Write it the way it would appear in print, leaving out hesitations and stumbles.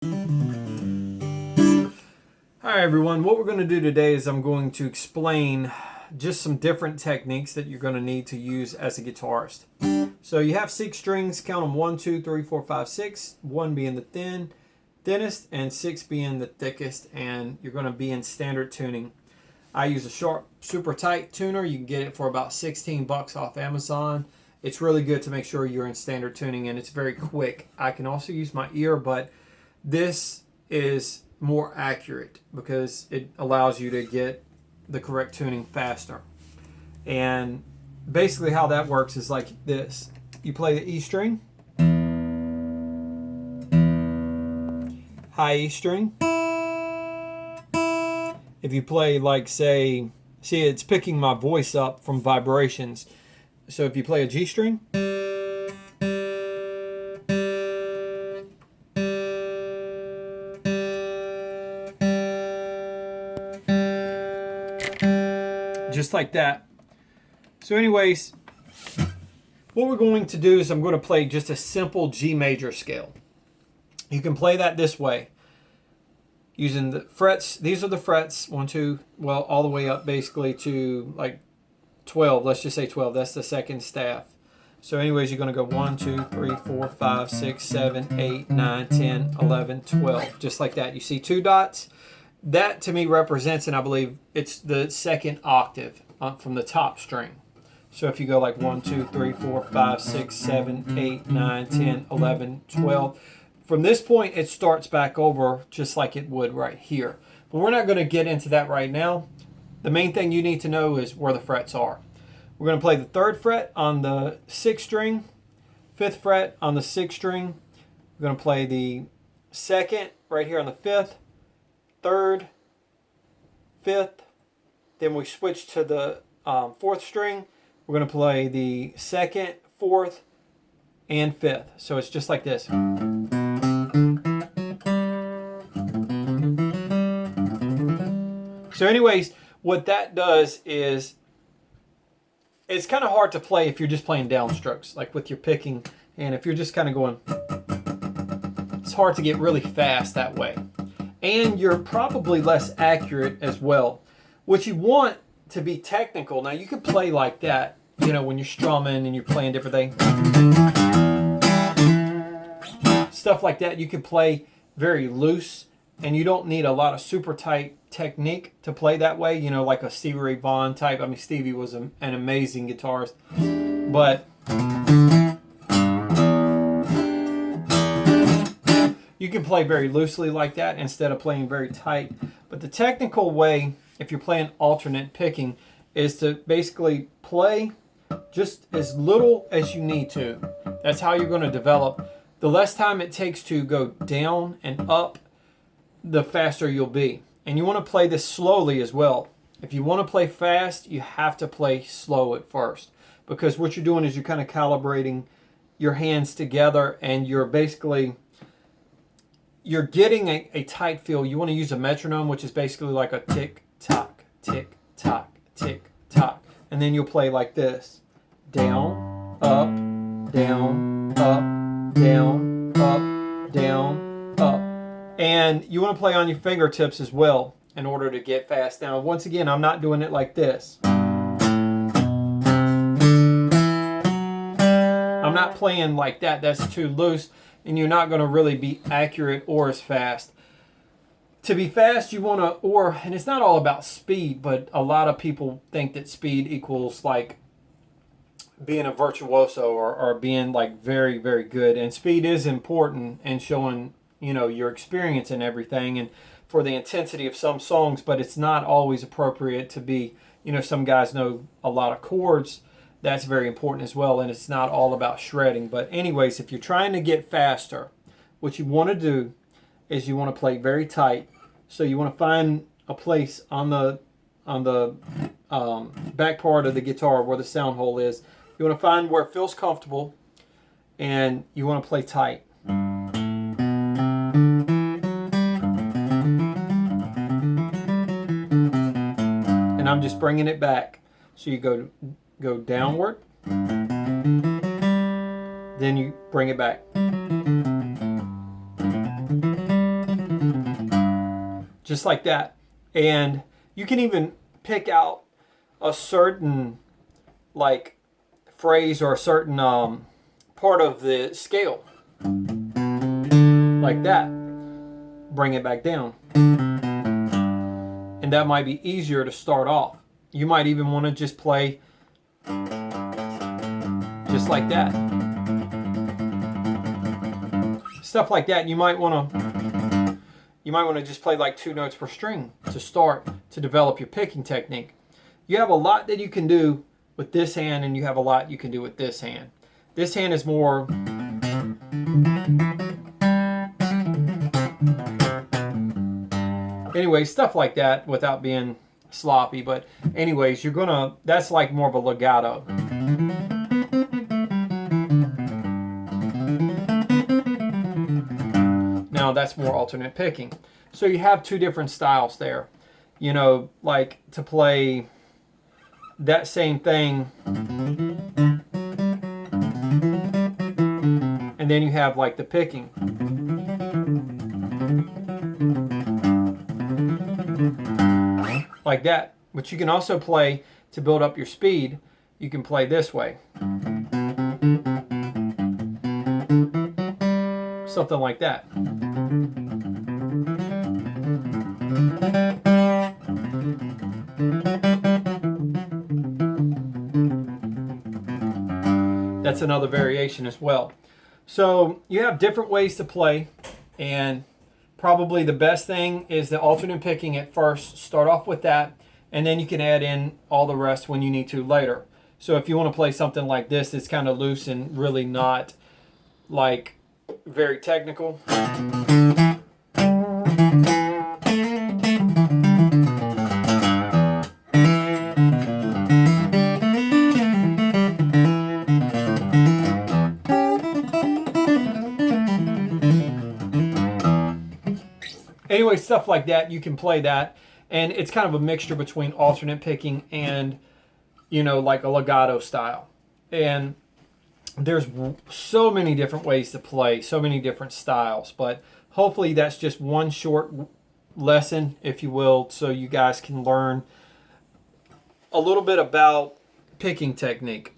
Hi everyone, what we're going to do today is I'm going to explain just some different techniques that you're going to need to use as a guitarist. So you have 6 strings, count them 1, 2, 3, 4, 5, 6, 1 being the thinnest and 6 being the thickest, and you're going to be in standard tuning. I use a Snark Super Tight tuner. You can get it for about 16 bucks off Amazon. It's really good to make sure you're in standard tuning, and it's very quick. I can also use my ear, but this is more accurate because it allows you to get the correct tuning faster. And basically how that works is like this. You play the E string, high E string. If you play like see it's picking my voice up from vibrations. So if you play a G string, just like that. So anyways, what we're going to do is I'm going to play just a simple G major scale. You can play that this way using the frets. These are the frets, 1, 2, well, all the way up basically to like 12. Let's just say 12. That's the second staff. So anyways, you're going to go 1, 2, 3, 4, 5, 6, 7, 8, 9, 10, 11, 12. Just like that. You see 2 dots? That to me represents, and I believe it's the second octave from the top string. So if you go like 1, 2, 3, 4, 5, 6, 7, 8, 9, 10, 11, 12. From this point, it starts back over just like it would right here. But we're not going to get into that right now. The main thing you need to know is where the frets are. We're going to play the 3rd fret on the 6th string, 5th fret on the 6th string. We're going to play the 2nd right here on the 5th, 3rd, 5th. Then we switch to the 4th string. We're going to play the 2nd, 4th, and 5th. So it's just like this. So anyways, what that does is it's kind of hard to play if you're just playing downstrokes, like with your picking. And if you're just kind of going, it's hard to get really fast that way. And you're probably less accurate as well. What you want to be technical, now you can play like that, you know, when you're strumming and you're playing different things. Stuff like that, you can play very loose, and you don't need a lot of super tight technique to play that way, you know, like a Stevie Ray Vaughan type. I mean, Stevie was an amazing guitarist, but you can play very loosely like that instead of playing very tight. But the technical way, if you're playing alternate picking, is to basically play just as little as you need to. That's how you're going to develop. The less time it takes to go down and up, the faster you'll be. And you want to play this slowly as well. If you want to play fast, you have to play slow at first, because what you're doing is you're kind of calibrating your hands together, and you're basically getting a tight feel. You want to use a metronome, which is basically like a tick tock, tick tock, tick tock, and then you'll play like this: down, up, down, up, down, up, down, up. And you want to play on your fingertips as well in order to get fast. Now, once again, I'm not doing it like this. I'm not playing like that. That's too loose, and you're not going to really be accurate or as fast. To be fast, you want to, and it's not all about speed, but a lot of people think that speed equals like being a virtuoso or being like very, very good. And speed is important and showing, you know, your experience and everything, and for the intensity of some songs, but it's not always appropriate to be, you know, some guys know a lot of chords. That's very important as well, and it's not all about shredding. But anyways, if you're trying to get faster, what you want to do is you want to play very tight. So you want to find a place on the back part of the guitar where the sound hole is. You want to find where it feels comfortable, and you want to play tight. And I'm just bringing it back. So you go downward, then you bring it back. just like that. And you can even pick out a certain like phrase or a certain part of the scale, like that. Bring it back down. And that might be easier to start off. You might even want to just play just like that. Stuff like that. You might want to just play like 2 notes per string to start to develop your picking technique. You have a lot that you can do with this hand, and you have a lot you can do with this hand. This hand is more anyway, stuff like that without being sloppy. But anyways, that's like more of a legato. Now that's more alternate picking. So you have 2 different styles there. You know, like to play that same thing, and then you have like the picking. Like that. But you can also play to build up your speed. You can play this way. Something like that. That's another variation as well. So you have different ways to play, and probably the best thing is the alternate picking at first. Start off with that, and then you can add in all the rest when you need to later. So if you want to play something like this, it's kind of loose and really not like very technical. Anyway, stuff like that, you can play that. And it's kind of a mixture between alternate picking and, you know, like a legato style. And there's so many different ways to play, so many different styles. But hopefully that's just one short lesson, if you will, so you guys can learn a little bit about picking technique.